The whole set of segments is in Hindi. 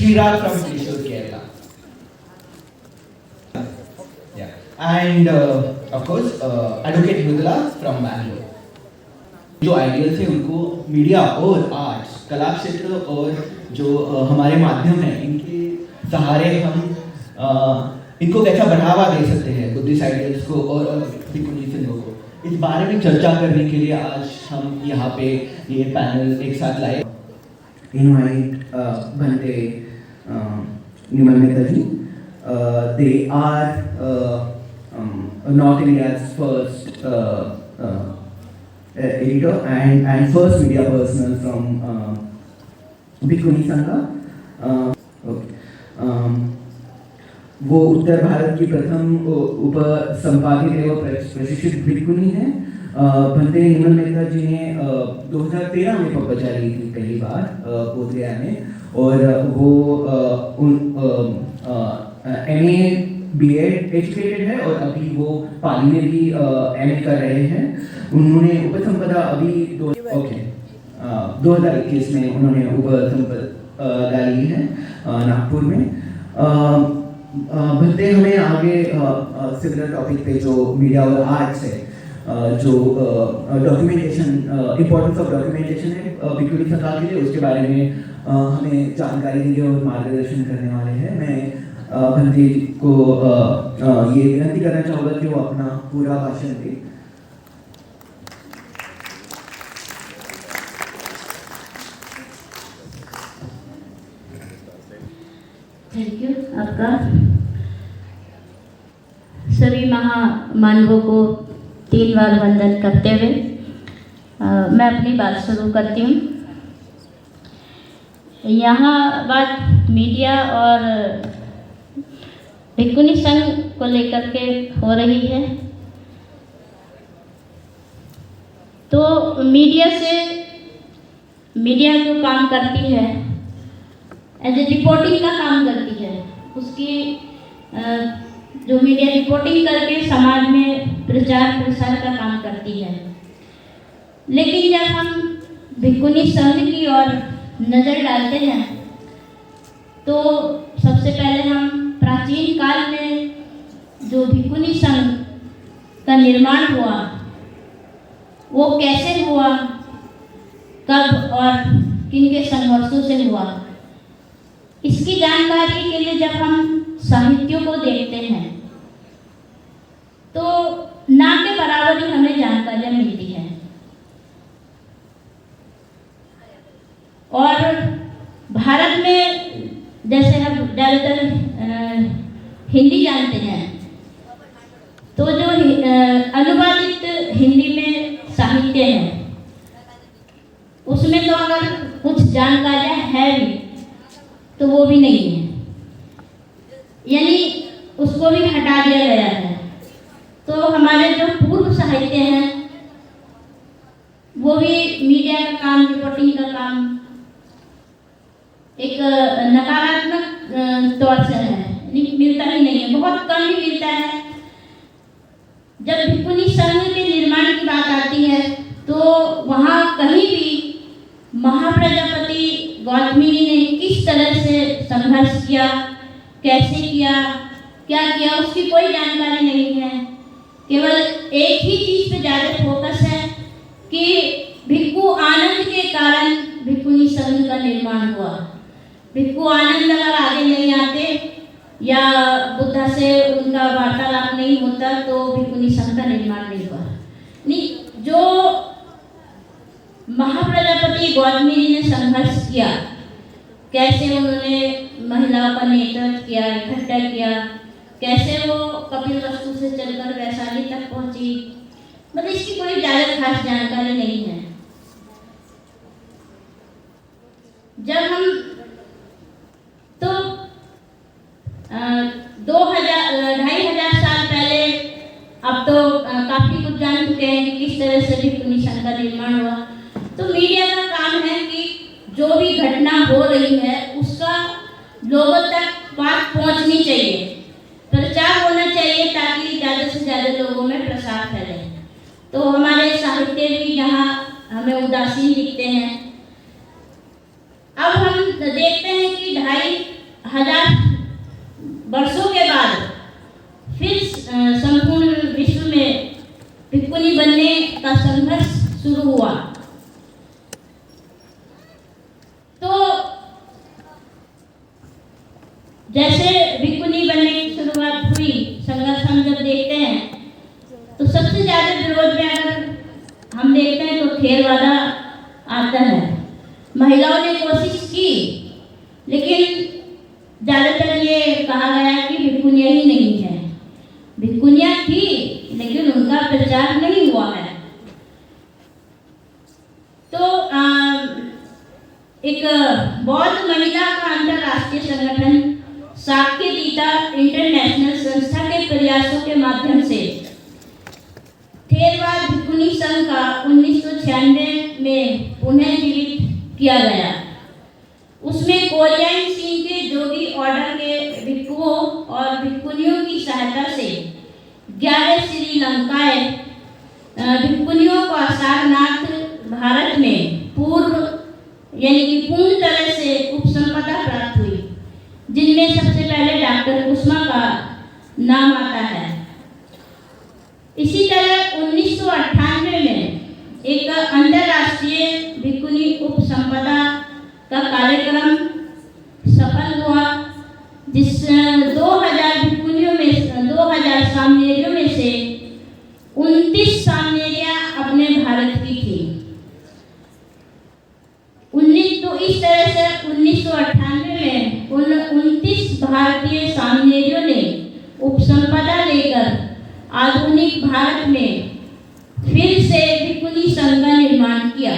Sriraj from Thrissur, Kerala. Yeah. And of course, Advocate Mridula from Bangalore. जो आइडियल थे उनको मीडिया और आर्ट्स, कला क्षेत्र और जो हमारे माध्यम हैं, इनके सहारे हम इनको कैसा बढ़ावा दे सकते हैं बुद्धिस्ट आइडियल्स को और भिक्खुनी सिंहों को, इस बारे में चर्चा करने के लिए आज हम यहाँ पे ये पैनल एक साथ लाए। Invite Bhante Nimal Mehta ji. They are North India's first editor and first media personnel from भिक्खुनी संघ। वो उत्तर भारत की प्रथम उप संपादित एवं प्रशिक्षित भिक्खुनी है। भंते निमल मेहता जी ने 2013 में पपचारी ली थी पहली बार बोधगया में, और वो MA BEd एजुकेटेड है और अभी वो पाली में भी MA कर रहे हैं। उन्होंने उपसंपदा अभी 2021 में उन्होंने उपसंपदा ली है नागपुर में। भंते हमें आगे सिमिलर टॉपिक पे जो मीडिया और आर्ट्स है, जो डॉक्यूमेंटेशन, इम्पोर्टेंस ऑफ डॉक्यूमेंटेशन है भिक्खुनी संघ के लिए, उसके बारे में हमें जानकारी देंगे और मार्गदर्शन करने वाले हैं। मैं भंते को ये विनती करना चाहूँगा कि वो अपना पूरा भाषण दे। थैंक यू आपका। सभी महामानवों को 3 बार वंदन करते हुए मैं अपनी बात शुरू करती हूँ। यहाँ बात मीडिया और भिक्खुनी संघ को लेकर के हो रही है। तो मीडिया जो काम करती है, एज ए रिपोर्टिंग का काम करती है, उसकी जो मीडिया रिपोर्टिंग करके समाज में प्रचार प्रसार का काम करती है। लेकिन जब हम भिक्खुनी संघ की ओर नज़र डालते हैं तो सबसे पहले हम प्राचीन काल में जो भिक्खुनी संघ का निर्माण हुआ, वो कैसे हुआ, कब और किन के संघर्षों से हुआ, इसकी जानकारी के लिए जब हम साहित्यों को देखते हैं तो ना के बराबर ही हमें जानकारियाँ मिलती हैं। और भारत में जैसे हम ज़्यादातर हिंदी जानते हैं, तो जो अनुवादित हिंदी में साहित्य है, उसमें तो अगर कुछ जानकारियाँ है भी तो वो भी नहीं है, यानी उसको भी हटा दिया गया है। तो हमारे जो पूर्व साहित्य हैं वो भी मीडिया का काम, रिपोर्टिंग का काम एक नकारात्मक तौर से है, मिलता ही नहीं है, बहुत कम ही मिलता है। जब भिक्खुनी संघ के निर्माण की बात आती है तो वहाँ कहीं भी महाप्रजापति गौतमी ने किस तरह से संघर्ष किया, कैसे किया, क्या किया, उसकी कोई जानकारी नहीं है। केवल एक ही चीज़ पे ज़्यादा फोकस है कि भिक्खु आनंद के कारण भिक्खुनी संघ का निर्माण हुआ। भिक्खु आनंद अगर आगे नहीं आते या बुद्धा से उनका वार्तालाप नहीं होता तो भिक्खुनी संघ का निर्माण नहीं हुआ। नहीं, जो महाप्रजापति गौतमी ने संघर्ष किया, कैसे उन्होंने महिलाओं का नेतृत्व किया, इकट्ठा किया, कैसे वो कपिलवस्तु से चलकर वैशाली तक पहुंची, मतलब इसकी कोई ज़्यादा खास जानकारी नहीं है। जब हम तो 2,500 साल पहले, अब तो काफ़ी कुछ जान चुके हैं कि किस तरह से भिक्खुनी संघ का निर्माण हुआ। तो मीडिया का काम है कि जो भी घटना हो रही है उसका लोगों तक बात पहुंचनी चाहिए, प्रचार होना चाहिए, ताकि ज़्यादा से ज़्यादा लोगों में प्रसार फैले। तो हमारे साहित्य भी यहाँ हमें उदासीन दिखते हैं। अब हम देखते हैं कि 2,500 हजार वर्षों के बाद फिर संपूर्ण विश्व में भिक्खुनी बनने का संघर्ष शुरू हुआ। तो जैसे भिक्खुनी बनने की शुरुआत हुई, संघर्ष हम जब देखते हैं तो सबसे ज्यादा विरोध में अगर हम देखते हैं तो थेरवादा आता है। महिलाओं ने कोशिश की, लेकिन ज्यादातर ये कहा गया कि भिक्खुनियाँ ही नहीं है। भिक्खुनियाँ थी लेकिन उनका प्रचार नहीं हुआ है। तो एक बौद्ध महिला का अंतरराष्ट्रीय संगठन साक्यतीता इंटरनेशनल संस्था के प्रयासों के माध्यम से थेरवाद भिक्खुनी संघ का 1996 में पुनः जीवित किया गया। उसमें कोरियाई सिंह के जोगी ऑर्डर के भिक्षुओं और भिक्खुनियों की सहायता से 11 श्रीलंकाई भिक्खुनियों का सारनाथ भारत में पूर्ण यानी कि पूर्ण तरह से उपसंपदा प्राप्त हुई, जिनमें सबसे पहले डॉक्टर कुसुमा का नाम आता है। इसी तरह 1998 में एक अंतरराष्ट्रीय भिक्खुनी उपसंपदा का कार्यक्रम सफल हुआ, जिस 2000 भिक्खुनियों में 2000 सामनेरियों में से 29 सामनेरियां अपने भारत की थी। तो इस तरह से 1998 में उन 29 भारतीय सामनेरियों ने उपसंपदा लेकर आधुनिक भारत में फिर से भिक्खुनी संघ का निर्माण किया,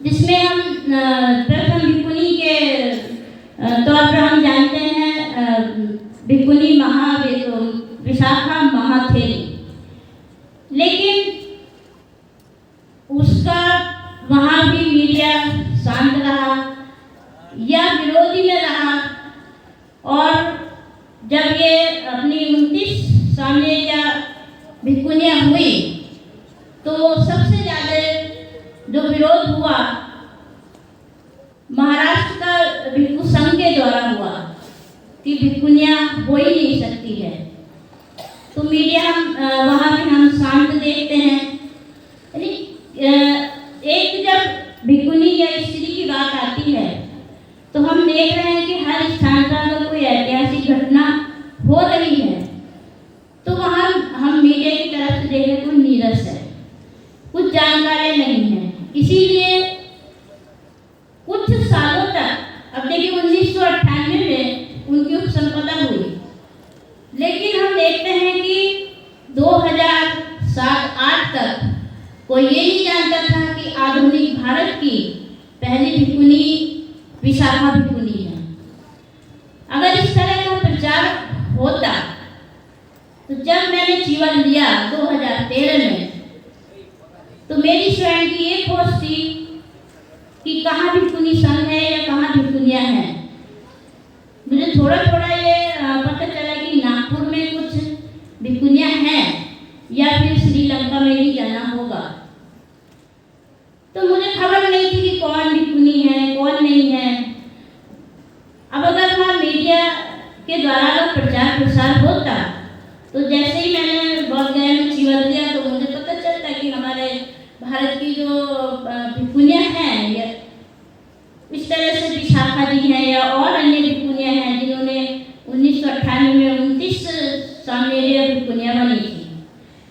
जिसमें हम प्रथम भिक्खुनी के तौर पर हम जानते हैं भिक्खुनी विशाखा महाथेरी। लेकिन उसका वहाँ भी मीडिया शांत रहा या विरोधी में रहा, और जब ये अपनी 29 सामनेरियां भिक्खुनियाँ हुई तो सबसे ज़्यादा जो विरोध हुआ महाराष्ट्र का भिक्खु संघ के द्वारा हुआ कि भिक्खुनियाँ हो ही नहीं सकती है। तो मीडिया वहाँ भी हम शांत देखते हैं। एक जब भिक्खुनी या स्त्री की बात आती है तो हम देख रहे हैं कि हर स्थान पर अगर कोई ऐतिहासिक घटना हो रही है तो वहाँ हम मीडिया की तरफ से देख रहे कोई नीरस है, कुछ जानकारी नहीं है। इसीलिए कुछ सालों तक, अब देखिए 1998 में उनकी उपसंपदा हुई, लेकिन हम देखते हैं कि 2007-8 तक कोई ये नहीं जानता था कि आधुनिक भारत की पहली भिक्खुनी विशाखा भिक्खुनी है। अगर इस तरह का प्रचार होता तो जब मैंने जीवन लिया 2013 में, तो मेरी स्वयं की ये खोज थी कि कहाँ भिक्खुनी संघ है या कहाँ भिक्खुनियाँ हैं। मुझे थोड़ा थोड़ा ये पता चला कि नागपुर में कुछ भिक्खुनियाँ हैं या फिर श्रीलंका में ही जाना होगा। तो मुझे खबर नहीं थी कि कौन भिक्खुनी है कौन नहीं है। अब अगर वहाँ मीडिया के द्वारा अगर प्रचार प्रसार होता तो जैसे ही मैंने बोध गया में जीवन दिया तो मुझे पता चलता कि हमारे भारत की जो भिक्खुनियाँ हैं या इस तरह से विशाखा जी हैं या और अन्य भिक्खुनियाँ हैं जिन्होंने 1998 में 29 सामनेरियां भिक्खुनियाँ बनी थी,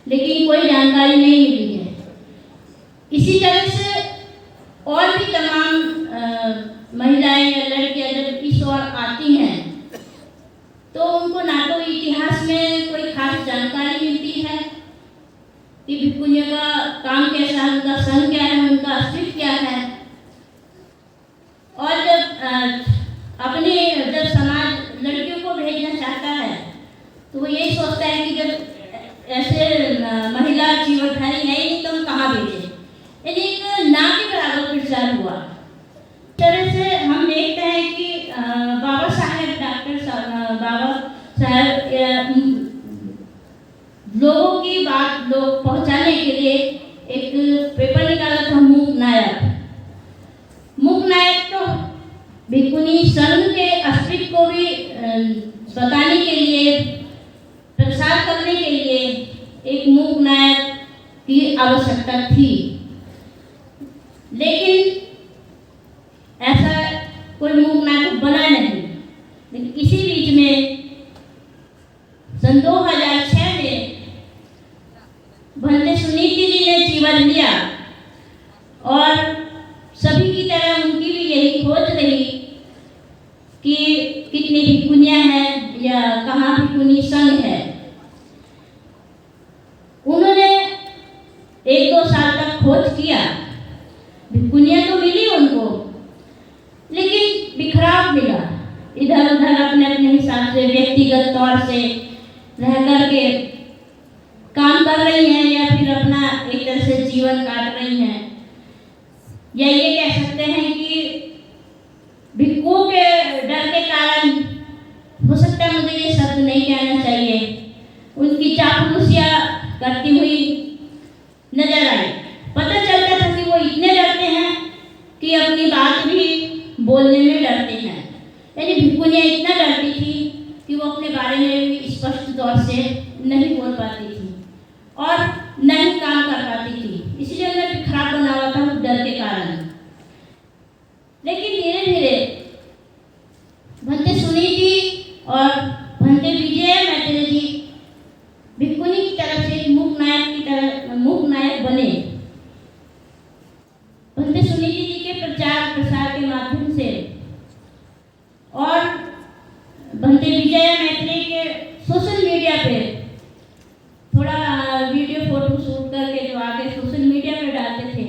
लेकिन कोई जानकारी नहीं मिली है। इसी तरह से और भी तमाम महिलाएं या लड़कियां जब इस ओर आती हैं तो उनको ना तो इतिहास में कोई खास जानकारी मिलती है कि भिक्खुनियों का काम कैसा है, उनका संघ क्या है, उनका अस्तित्व क्या है। और जब समाज लड़कियों को भेजना चाहता है तो वो यही सोचता है कि जब ऐसे महिला जीवनधारी है ही तो हम कहाँ भेजें। यानी एक ना के बराबर प्रचार हुआ। तरह से हम देखते हैं कि बाबा साहब लोगों की बात लोग पहुंचाने के लिए एक पेपर निकाला था, मूक नायक। मूक नायक तो भिक्खुनी संघ के को भी बताने के लिए, प्रसार करने के लिए एक मूक नायक की आवश्यकता थी। लेकिन ऐसा कोई मूक नायक बना नहीं। लेकिन इसी बीच में सन 2006 में भंते सुनीति जी ने जीवन लिया और सभी की तरह उनकी भी यही खोज रही कि कितनी भिकुनियाँ हैं या कहाँ भिकुनी संघ है। उन्होंने 1-2 साल तक खोज किया, भिकुनियाँ तो मिली उनको, लेकिन बिखराव मिला। इधर उधर अपने अपने हिसाब से व्यक्तिगत तौर से रह करके काम कर रही हैं या फिर अपना एक तरह से जीवन काट रही हैं, या ये कह सकते हैं कि भिक्षुओं के डर के कारण, हो सकता है मुझे ये शब्द नहीं कहना चाहिए, उनकी चापलूसियाँ करती हुई नजर आई। पता चलता था कि वो इतने डरते हैं कि अपनी बात भी बोलने में डरते हैं। यानी भिकुनियाँ इतना डरती थी कि वो अपने बारे में भी स्पष्ट तौर से नहीं बोल पाती थी और नहीं काम कर पाती थी। इसलिए उन्हें बिखराव बना हुआ था डर के कारण। लेकिन धीरे धीरे भंते सुनीति और भंते विजया मैत्री जी भिकुनी की तरफ से एक मूक नायक बने। भंते सुनीति जी के प्रचार प्रसार के माध्यम से और भंते विजया मैत्री के सोशल मीडिया पे थोड़ा वीडियो फोटो शूट करके जो आगे सोशल मीडिया पे डालते थे,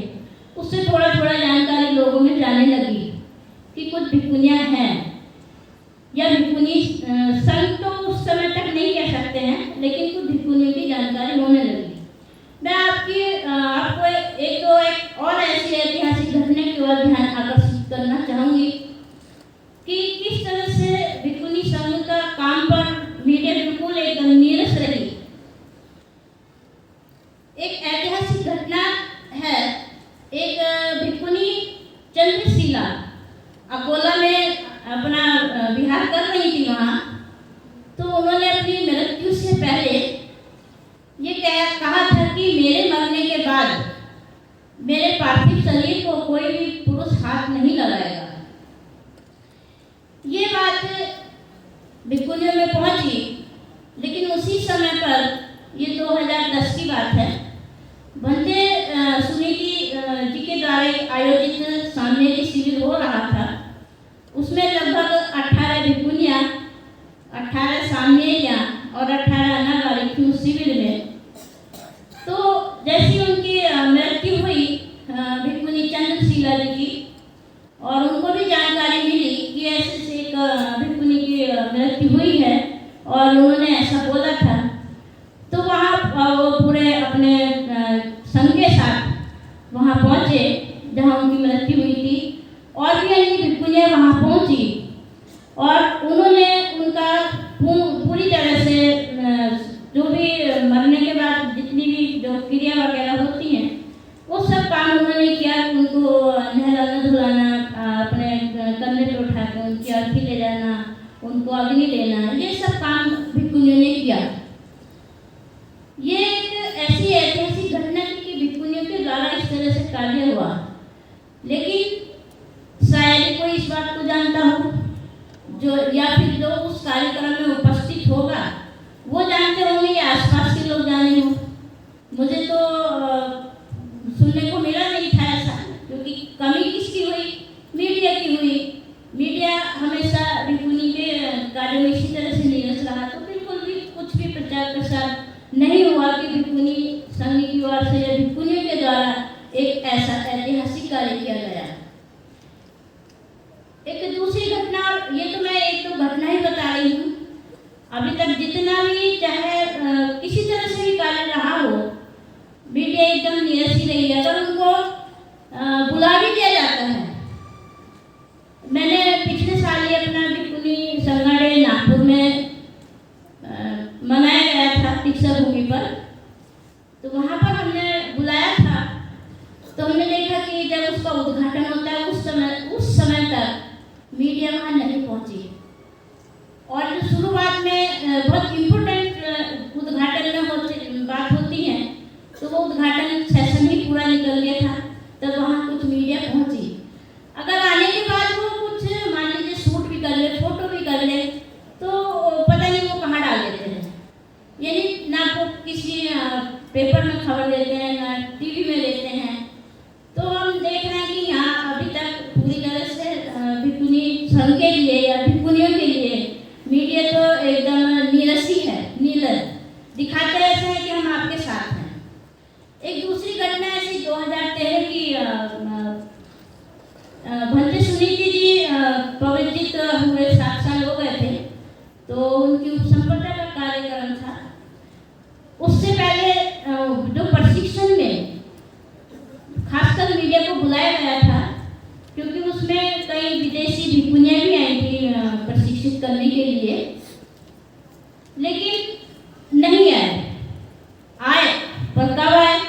उससे थोड़ा थोड़ा जानकारी लोगों में जाने लगी कि कुछ भिकुनियाँ हैं या भिकुनी संघ तो उस समय तक नहीं कह सकते हैं, लेकिन कुछ भिकुनियों की जानकारी होने लगी। मैं आपको एक और ऐसी ऐतिहासिक घटना की ओर ध्यान आकर्षित करना चाहूँगी कि किस तरह से भिकुनी संघ का काम पर मीडिया बिल्कुल एक नीरस रही। एक ऐतिहासिक घटना है, एक भिकुनी चंद्रशिला अकोला में अपना विहार कर रही थी वहाँ, तो उन्होंने अपनी मृत्यु से पहले ये कहा था कि मेरे मरने के बाद मेरे पार्थिव शरीर को कोई भी पुरुष हाथ नहीं लगाएगा। ये बात भिकुनियों में पहुंची, लेकिन उसी समय पर, ये 2010 की बात है, भंते सुनीति जी के द्वारा आयोजित सामनेरी शिविर हो रहा था। उसमें लगभग 18 भिकुनियाँ, 18 सामनेरियाँ और 18 अनागारी थी उस शिविर में। तो जैसी उनकी मृत्यु हुई भिकुनी चंद्रशिला जी की, और उनको भी जानकारी मिली कि ऐसे एक भिकुनी की मृत्यु हुई है और उन्होंने ऐसा बोला था, तो वहाँ वो पूरे अपने संघ के साथ वहाँ पहुँचे जहाँ उनकी मृत्यु हुई थी, और भी अन्य भिकुनियाँ वहाँ पहुँची और उन्होंने उनका पूरी तरह से जो भी मरने के बाद जितनी भी जो क्रिया वगैरह होती हैं वो सब काम उन्होंने किया। उनको नहलाना धुलाना, अपने कंधे पे उठा कर उनकी अर्थी ले जाना, उनको अग्नि देना, ये सब काम भिकुनियों ने किया। ये एक ऐसी ऐतिहासिक घटना थी कि भिकुनियों के द्वारा इस तरह से कार्य हुआ। लेकिन शायद कोई इस बात को जानता हो जो, या फिर जो उस कार्यक्रम में उपस्थित होगा वो जानते होंगे या आसपास के लोग जाने हो। मुझे तो सुनने को मिला नहीं था ऐसा, क्योंकि कमी किसकी हुई? मीडिया की हुई। मीडिया हमेशा भिकुनी के कार्य में इसी तरह से नीरस रहा, तो बिल्कुल भी कुछ भी प्रचार प्रसार नहीं हुआ कि भिकुनी संघ की ओर से या भिकुनियों के द्वारा एक ऐसा ऐतिहासिक कार्य किया गया। एक दूसरी घटना, ये तो मैं एक तो घटना ही बता रही हूँ, अभी तक जितना भी चाहे किसी तरह से भी कार्य रहा हो, मीडिया एकदम नीरस ही रही है। अगर उनको बुला भी दिया जाता है, मैंने पिछले साल ही अपना भिकुनी संगठन नागपुर में मनाया गया था दीक्षा भूमि पर, तो वहाँ पर हमने बुलाया था, तो हमने देखा कि जब उसका उद्घाटन होता है उस समय तक मीडिया वहाँ नहीं पहुँची। बहुत इम्पोर्टेंट उद्घाटन में बात होती है, तो वो उद्घाटन सेशन ही पूरा निकल गया था, तब वहाँ कुछ मीडिया पहुँची। अगर आने के बाद वो कुछ मान लीजिए शूट भी कर ले, फोटो भी कर ले, तो पता नहीं वो कहाँ डाल देते हैं। यानी ना वो किसी पेपर में खबर देते हैं, ना टीवी में देते हैं। तो हम देख रहे हैं कि यहाँ अभी तक पूरी तरह से भिकुनी संघ के लिए या भिकुनियों के लिए मीडिया तो एकदम नीरसी है, नीलर दिखाते ऐसे हैं कि हम आपके साथ हैं। एक दूसरी घटना ऐसी 2013 की भंते सुनीति जी पवित्रित हुए 7 साल हो गए थे, तो उनकी उपसंपदा का कार्यक्रम था। उससे पहले जो प्रशिक्षण में खासकर मीडिया को बुलाया गया था, क्योंकि उसमें कई विदेशी भिकुनियाँ भी आई थी प्रशिक्षित करने के लिए, लेकिन नहीं आए पर कब आए?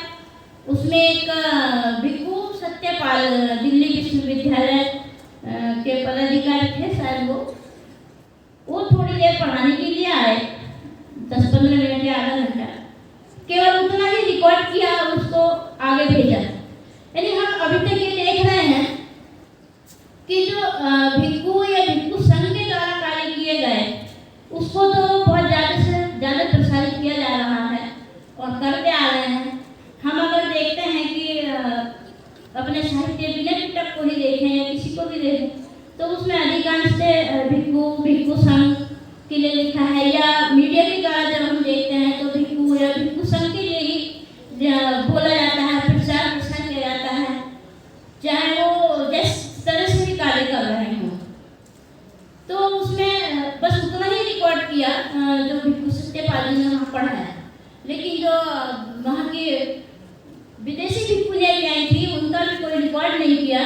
उसमें एक भिक्खु सत्यपाल दिल्ली विश्वविद्यालय के पदाधिकारी थे शायद, वो थोड़ी देर पढ़ाने के लिए आए, 10-15 मिनट या आधा घंटा, केवल उतना ही रिकॉर्ड किया और उसको आगे भेजा। यानी हम अभी तक ये देख रहे हैं कि जो भिक्खु या भिक्खु संघ के द्वारा कार्य किए गए, उसको तो बहुत ज़्यादा से ज़्यादा प्रसारित किया जा रहा है और करते आ रहे हैं। हम अगर देखते हैं कि अपने साहित्य विनय पिटक को ही देखें या किसी को भी देखें, तो उसमें अधिकांश से भिक्खु संघ के लिए लिखा है, या मीडिया के द्वारा जब हम देखते हैं तो भिक्खु या भिक्खु संघ के लिए ही बोला जाता है, प्रचार प्रसार किया जाता है, चाहे वो जिस तरह से भी कार्य कर रहे हों। तो उसमें बस उतना ही रिकॉर्ड किया जो भिक्खु सत्यपाल जी ने वहाँ पढ़ा है, लेकिन जो वहाँ के विदेशी भिक्खुनियाँ भी आई थी उनका भी कोई रिकॉर्ड नहीं किया।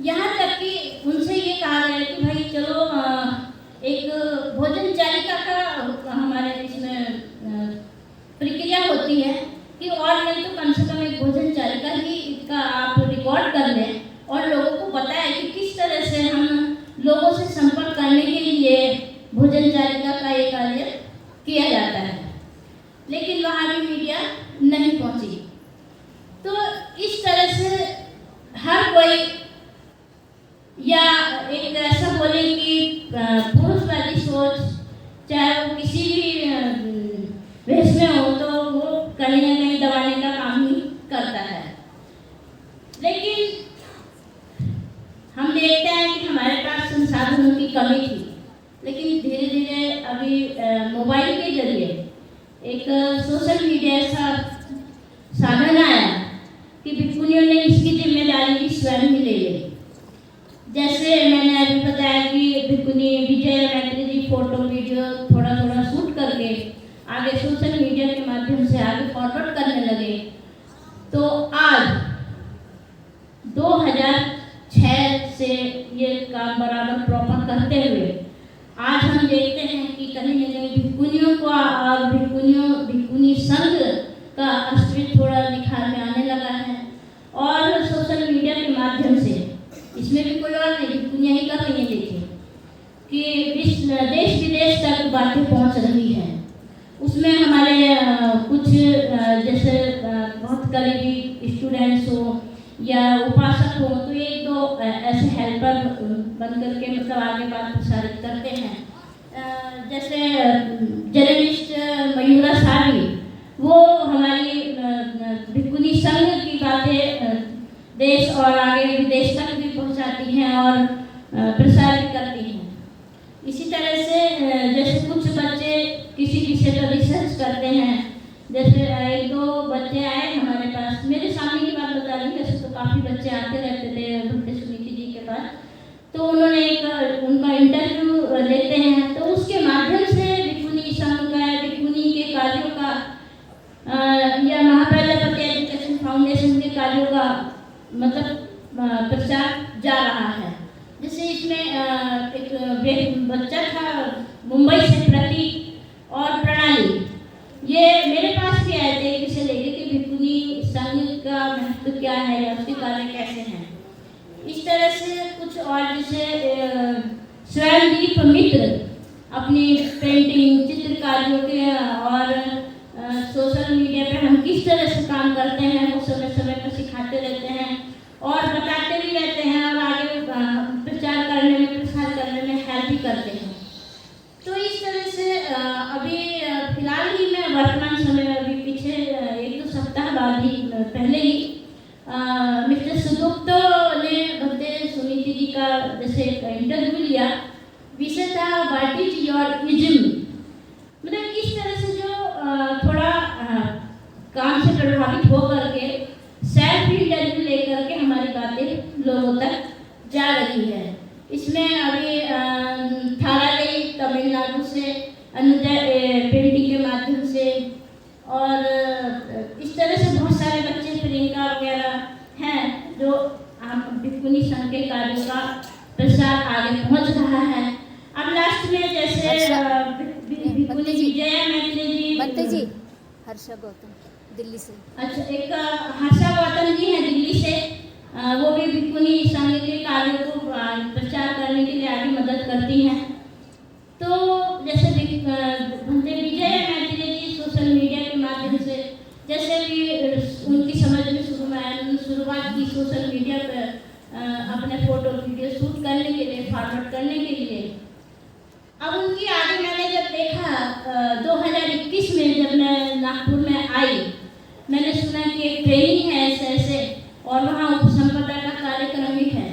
यहाँ तक कि उनसे ये कहा गया कि भाई चलो एक भोजन चालिका का हमारे इसमें प्रक्रिया होती है कि और नहीं तो कम से कम एक भोजन चालिका ही का आप रिकॉर्ड कर लें और लोगों को बताएं कि किस तरह से हम लोगों से संपर्क करने के लिए भोजन चालिका का ये कार्य किया जाता है। लेकिन वहाँ भी मीडिया नहीं पहुँची। तो इस तरह से हर कोई, या एक ऐसा बोले कि पुरुषवादी सोच, चाहे वो किसी भी भेष में हो, तो वो कहीं ना कहीं दबाने का काम ही करता है। लेकिन हम देखते हैं कि हमारे पास संसाधनों की कमी थी, लेकिन धीरे धीरे अभी मोबाइल के जरिए एक सोशल मीडिया ऐसा साधन आया कि भिक्खुनियों ने इसकी जिम्मेदारी भी स्वयं ही ले ली। जैसे मैंने अभी बताया कि भिक्खुनी विजय मैत्री जी फोटो वीडियो थोड़ा थोड़ा शूट करके आगे सोशल मीडिया के माध्यम से आगे फॉरवर्ड करने लगे। तो आज 2006 से ये काम बराबर प्रॉपर करते हुए आज हम देखते हैं कि कहीं न कहीं भिक्खुनियों को और भिक्खुनी संघ का अस्तित्व थोड़ा निखार में आने लगा है। और सोशल मीडिया के माध्यम से, इसमें भी कोई और नहीं, भिक्खुनियाँ ही कर रही हैं, देखिए कि देश विदेश तक बातें पहुंच रही हैं। उसमें हमारे कुछ जैसे बहुत करीबी स्टूडेंट्स हो या उपासक हो, तो एक दो ऐसे हेल्पर बन करके मतलब आगे बात प्रसारित करते हैं। जैसे जर्नलिस्ट मयूरा सावी, वो हमारी भिक्खुनी संघ की बातें देश और आगे विदेश तक भी पहुंचाती हैं और प्रसारित करती हैं। इसी तरह से जैसे कुछ बच्चे किसी विषय पर रिसर्च करते हैं, जैसे एक दो बच्चे आए हमारे पास, मेरे सामने की बात बता रही, वैसे तो काफ़ी बच्चे आते रहते थे भंते सुनीति जी के पास, तो उन्होंने एक उनका इंटरव्यू लेते हैं, तो उसके माध्यम से भिक्खुनी संघ का, भिक्खुनी के कार्यों का या महाप्रजापति एजुकेशन फाउंडेशन के कार्यों का मतलब प्रचार जा रहा है। जैसे इसमें एक बच्चा था मुंबई से, प्रतीक और प्रणाली, ये मेरे पास भी आए थे इसे लेके कि भिक्खुनी संघ का महत्व क्या है या उसके कार्य कैसे हैं। इस तरह से कुछ और जैसे स्वयंदीप मित्र, अपनी पेंटिंग चित्रकारियों के और सोशल मीडिया पे हम किस तरह से काम करते हैं वो समय समय पर सिखाते रहते हैं और बताते भी रहते हैं और आगे प्रचार करने में प्रसार करने में हेल्प भी करते हैं। तो इस तरह से अभी फिलहाल ही मैं वर्तमान समय में अभी पीछे 1-2 सप्ताह बाद ही पहले ही मिस्टर सुदुप्त ने भक्ते सुनीति जी का जैसे इंटरव्यू लिया। विषय था व्हाट इज योर इज्म, मतलब किस तरह से जो थोड़ा काम से प्रभावित हो करके सेल्फ इंटरव्यू लेकर के हमारी बातें लोगों तक जा रही है। इसमें अभी थारागई तमिलनाडु से अनुदय पेंटिंग के माध्यम से और इस तरह से बहुत सारे बच्चे प्रियंका वगैरह हैं जो भिक्खुनी संघ के कार्यों का प्रसार आगे पहुंच रहा है। अब लास्ट में जैसे भिक्खुनी विजया मैत्री जी हर्षा गौतम दिल्ली से, अच्छा एक हर्षा गौतम जी हैं दिल्ली से, वो भी भिक्खुनी संघ के कार्यों को प्रचार करने के लिए आगे मदद करती हैं। तो जैसे विजय मैत्री जी सोशल मीडिया के माध्यम से जैसे भी उनकी समझ में शुरुआत की सोशल मीडिया पर अपने फोटो वीडियो शूट करने के लिए फॉरवर्ड करने के लिए। अब उनकी आगे मैंने जब देखा 2021 में जब मैं नागपुर में आई, मैंने सुना कि एक ट्रेनिंग है ऐसे और वहाँ उपसंपदा का कार्यक्रम भी है।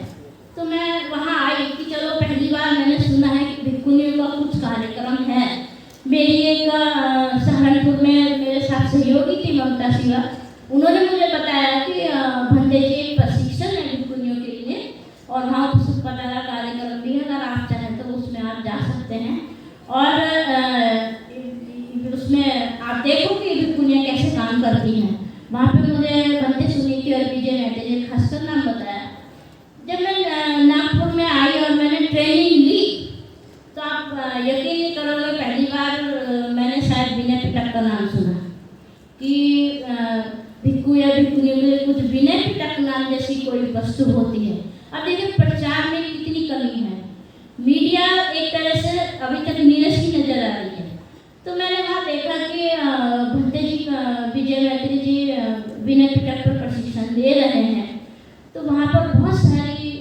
तो मैं वहाँ आई कि चलो पहली बार मैंने सुना है कि भिक्खुनियों का कुछ कार्यक्रम है। मेरी एक सहारनपुर में मेरे साथ सहयोगी थी ममता शिवा, उन्होंने मुझे बताया कि भंते जी एक प्रशिक्षण है भिक्खुनियों के लिए और वहाँ उपसंपदा का कार्यक्रम भी है, अगर आप चाहें तो उसमें आप जा सकते हैं और उसमें आप देखो कि भिक्खुनियाँ कैसे काम करती हैं। वहाँ पे मुझे भंते सुनीति और विजय मैत्री जी खासकर नाम बताया। जब मैं नागपुर में आई और मैंने ट्रेनिंग ली तो आप यकीन नहीं करोगे पहली बार मैंने शायद विनय पिटक का नाम सुना कि भिक्खु या भिक्खुनी में कुछ विनय पिटक नाम जैसी कोई वस्तु होती है। अब देखिए प्रचार में कितनी कमी है, मीडिया एक तरह से अभी तक नीरस ही नजर आ रही है। तो मैंने वहाँ देखा कि भंते जी विजय मैत्री जी विनय पिटक पर प्रशिक्षण दे रहे हैं। तो वहाँ पर बहुत सारी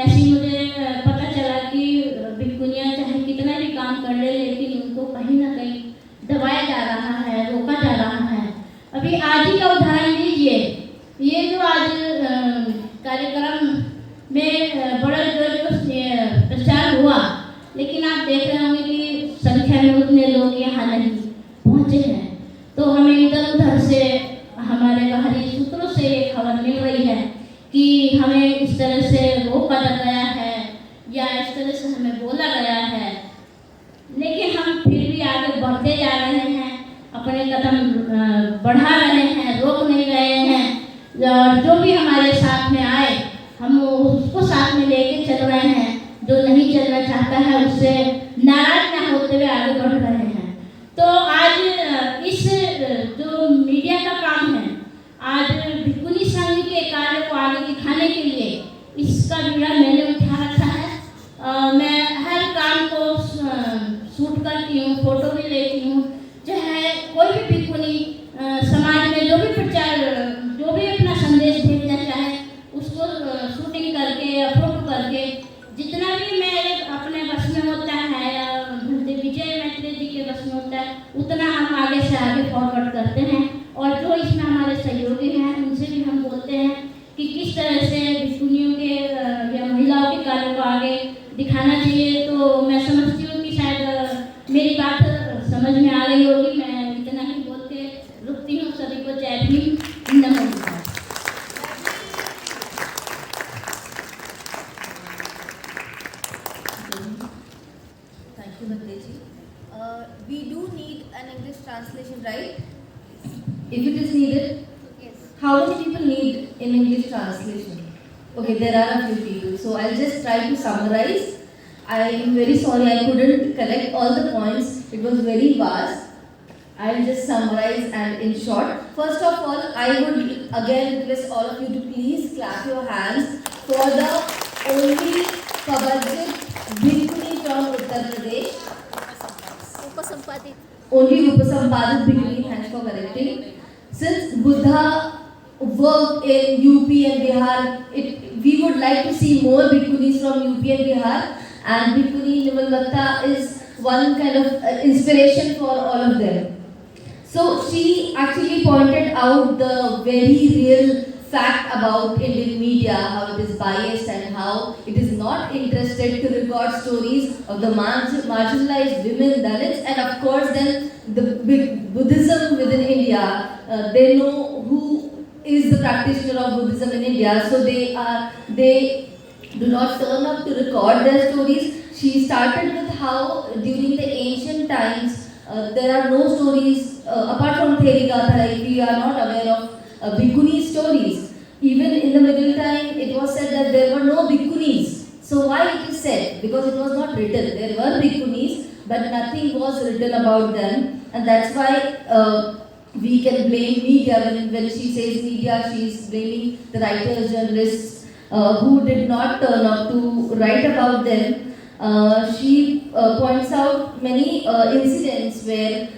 ऐसी मुझे पता चला कि भिक्खुनियाँ चाहे कितना भी काम कर ले लेकिन उनको कहीं ना कहीं दबाया जा रहा है, रोका जा रहा है। अभी आज ही का उदाहरण लीजिए, ये जो आज कार्यक्रम में बड़ा जो प्रचार हुआ, लेकिन आप देख रहे होंगे कि संख्या में उतने लोग यहाँ नहीं पहुँचे हैं। तो हमें इधर उधर से हमारे बाहरी सूत्रों से ये खबर मिल रही है कि हमें इस तरह से रोका गया है या इस तरह से हमें बोला गया है, लेकिन हम फिर भी आगे बढ़ते जा रहे हैं, अपने कदम बढ़ा रहे हैं, रोक नहीं रहे हैं। और जो भी हमारे साथ में आए हम उसको साथ में लेके चल रहे हैं, जो नहीं चलना चाहता है उससे नाराज ना होते हुए आगे बढ़ रहे हैं। तो आज इस जो मीडिया का काम है, आज भिक्खुनी संघ के कार्य को आगे दिखाने के लिए इसका बीड़ा मैंने उठा रखा है। मैं हर काम को शूट करती हूँ, फोटो भी लेती हूँ, चाहे कोई भी भिक्खुनी समाज में जो भी प्रचार जो भी अपना संदेश भेजना चाहे उसको शूटिंग करके या फोटो करके जितना भी मेरे अपने बस में होता है या विजय मैत्री जी के बस में होता है उतना हम आगे से आगे फॉरवर्ड करते हैं। और जो इसमें हमारे सहयोगी हैं उनसे भी हम बोलते हैं कि किस तरह से भिक्खुनियों के या महिलाओं के कार्यों को आगे दिखाना चाहिए। तो मैं समझती हूँ कि शायद मेरी बात समझ में आ रही होगी। मैं इतना ही बोल के रुकती हूँ। सभी को जय भीम, नमस्कार। Thank you, Bhanteji. We do need an English translation, right? If it is needed, Yes. how many people need an English translation? Okay, there are a few people. So I'll just try to summarize. I am very sorry I couldn't collect all the points. It was very vast. I'll just summarize and in short. First of all, I would again request all of you to please clap your hands for the only Kabajit Bhikkhuni from Uttar Pradesh. only Upasampadit Bhikkhuni, thanks for correcting. Since Buddha worked in UP and Bihar, we would like to see more Bhikkhunis from UP and Bihar, and Bhikkhuni Nimalvatta is one kind of inspiration for all of them. So she actually pointed out the very real fact about Indian media, how it is biased and how it is not interested to record stories of the marginalized women, Dalits, and of course then the big Buddhism within India. They know who is the practitioner of Buddhism in India, so they do not turn up to record their stories. She started with how during the ancient times there are no stories apart from Theri Gatha, like we are not aware of Bhikkhuni stories. Even in the middle time, it was said that there were no Bhikkhunis. So why it is said? Because it was not written. There were Bhikkhunis, but nothing was written about them, and that's why we can blame media. When she says media, she is blaming the writers, journalists who did not turn up to write about them. She points out many incidents where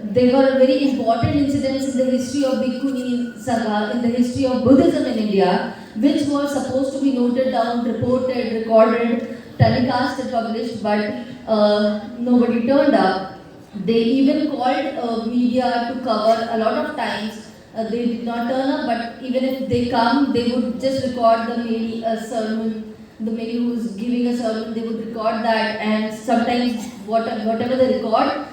they were very important incidents in the history of Bhikkhuni Sangha, in the history of Buddhism in India, which were supposed to be noted down, reported, recorded, telecasted, published, but nobody turned up. They even called media to cover a lot of times. They did not turn up, but even if they come, they would just record the maybe a sermon. The lady who was giving a sermon, they would record that, and sometimes whatever they record,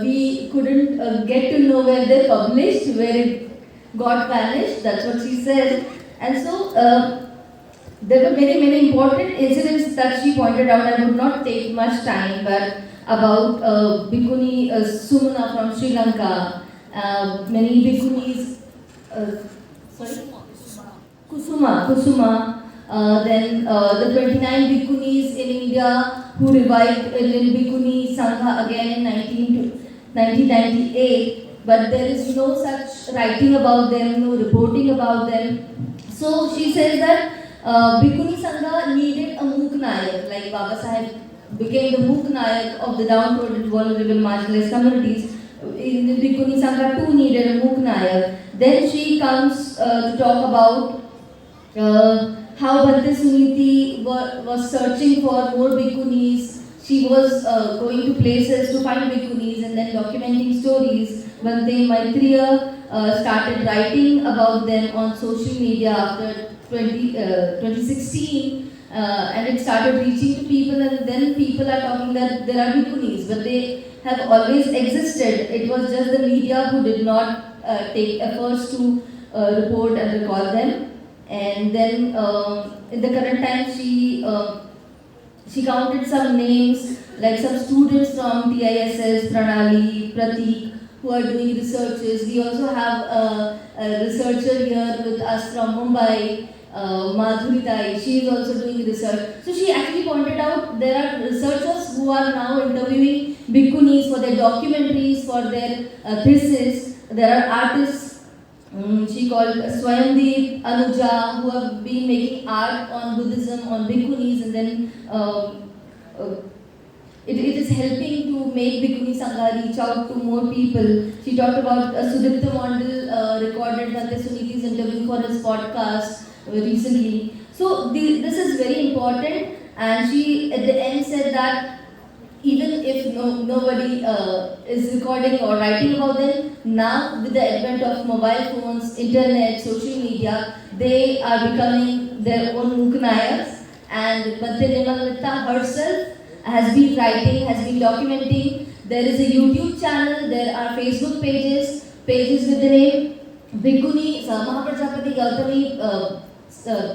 we couldn't get to know where they published, where it got vanished. That's what she said. And so there were many important incidents that she pointed out. I would not take much time, but about Bhikkhuni Sumana from Sri Lanka, many Bhikkhunis, Kusuma. Then the 29 Bhikkhunis in India who revived Indian Bhikkhuni Sangha again in 1998, but there is no such writing about them, no reporting about them. So she says that Bhikkhuni Sangha needed a Mook Nayak, like Baba Sahib became the Mook Nayak of the downtrodden, vulnerable, marginalized communities. In the Bhikkhuni Sangha too needed a Mook Nayak. Then she comes to talk about how Bhante Suniti was searching for more Bhikkhunis. She was going to places to find Bhikkhunis and then documenting stories. Bhante Maitreya started writing about them on social media after 2016, and it started reaching to people, and then people are talking that there are Bhikkhunis, but they have always existed. It was just the media who did not take efforts to report and record them. And then in the current time, she counted some names, like some students from TISS, Pranali, Pratik, who are doing researches. We also have a researcher here with us from Mumbai, Madhuri Dai. She is also doing research. So she actually pointed out there are researchers who are now interviewing Bhikkhunis for their documentaries, for their thesis. There are artists. She called Swayamdeep, Anuja, who have been making art on Buddhism, on Bhikkhunis, and then it is helping to make Bhikkhuni Sangha reach out to more people. She talked about Sudipta Mondal recorded Bhante Suniti's interview for his podcast recently. So this is very important, and she at the end said that even if nobody is recording or writing about them, now with the advent of mobile phones, internet, social media, they are becoming their own Mukhnayaks. And Bhante Nimalvatta herself has been writing, has been documenting. There is a YouTube channel, there are Facebook pages with the name Bhikkhuni Mahaprajapati Gautami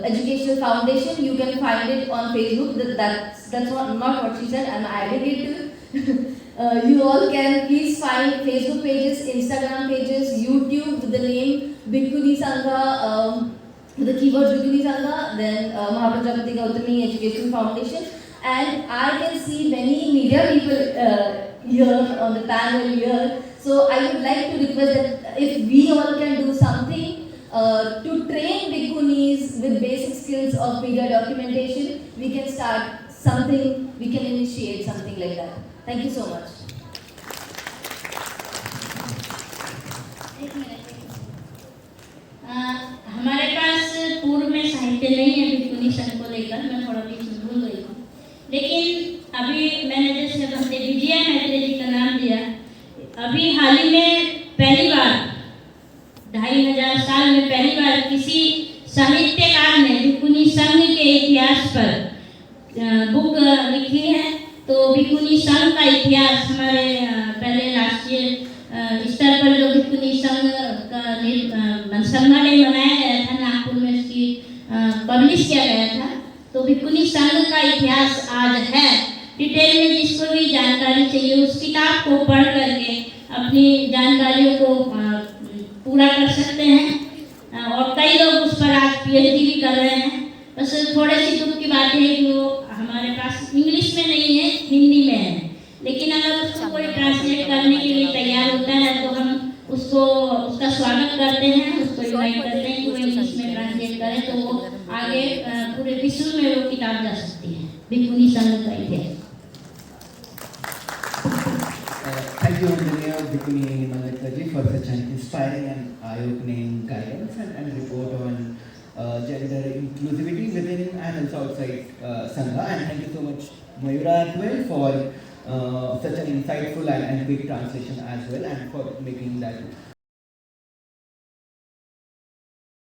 Educational Foundation. You can find it on Facebook. That's not what she said. I'm adding it to. You all can please find Facebook pages, Instagram pages, YouTube with the name Bhikkhuni Sangha, with the keywords Bhikkhuni Sangha, then Mahaprajapati Gautami Educational Foundation. And I can see many media people here on the panel here. So I would like to request that if we all can do something to train Bhikkhunis with basic skills of media documentation, we can start something, we can initiate something like that. Thank you so much. एक मिनट हमारे पास पूर्व में साहित्य नहीं है भिक्खुनी संघ को लेकर, मैं थोड़ा बीच में भूल गई हूँ। लेकिन अभी मैंने जैसे भक्ति विजया मैत्री जी का नाम दिया, अभी हाल ही में पहली बार 2500 साल में पहली बार किसी साहित्यकार ने भिक्खुनी संघ के इतिहास पर बुक लिखी है। तो भिक्खुनी संघ का इतिहास हमारे पहले राष्ट्रीय स्तर पर जो भिक्खुनी संघ का संगठन बनाया गया था, नागपुर में इसकी पब्लिश किया गया था। तो भिक्खुनी संघ का इतिहास आज है, डिटेल में जिसको भी जानकारी चाहिए उस किताब को पढ़ करके अपनी जानकारियों को पूरा कर सकते हैं। और कई लोग उस पर आज पीएचडी भी कर रहे हैं। बस थोड़े सी दुख की बात है कि वो हमारे पास इंग्लिश में नहीं है, हिंदी में है। लेकिन अगर उसको कोई ट्रांसलेट करने के लिए तैयार होता है तो हम उसको उसका स्वागत करते हैं, उसको इनवाइट करते हैं कि वो इंग्लिश में ट्रांसलेट करे, तो वो आगे पूरे विश्व में वो किताब जा सकती है, भिक्खुनी संघ का इतिहास। Thank you, Engineer भिक्खुनी Malvika ji, for such an inspiring and eye-opening guidance and report on gender inclusivity within and also outside Sangha. And thank you so much, Mayura, as well, for such an insightful and quick translation as well, and for making that